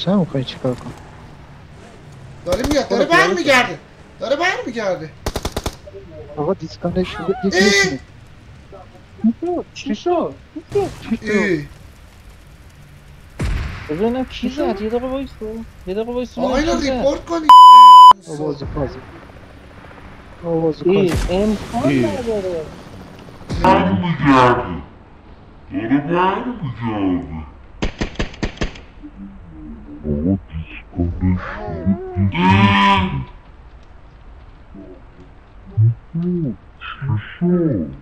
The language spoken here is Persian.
چه میخوایی چیکار کنی؟ داره میاد، داره برمیگرده، داره برمیگرده. آقا دیسکانکت شده یکی بشینه. چی شد؟ چی شد؟ ای ببینم کی زد. یه دقیقه وایسو. آقا ببینم اینو کی زد. ریپورت کنی. آوازی پازی آوازی ای پازی امکان نداره. برمیگرده داره برمیگرده آقا دیسکانه شده چی شد؟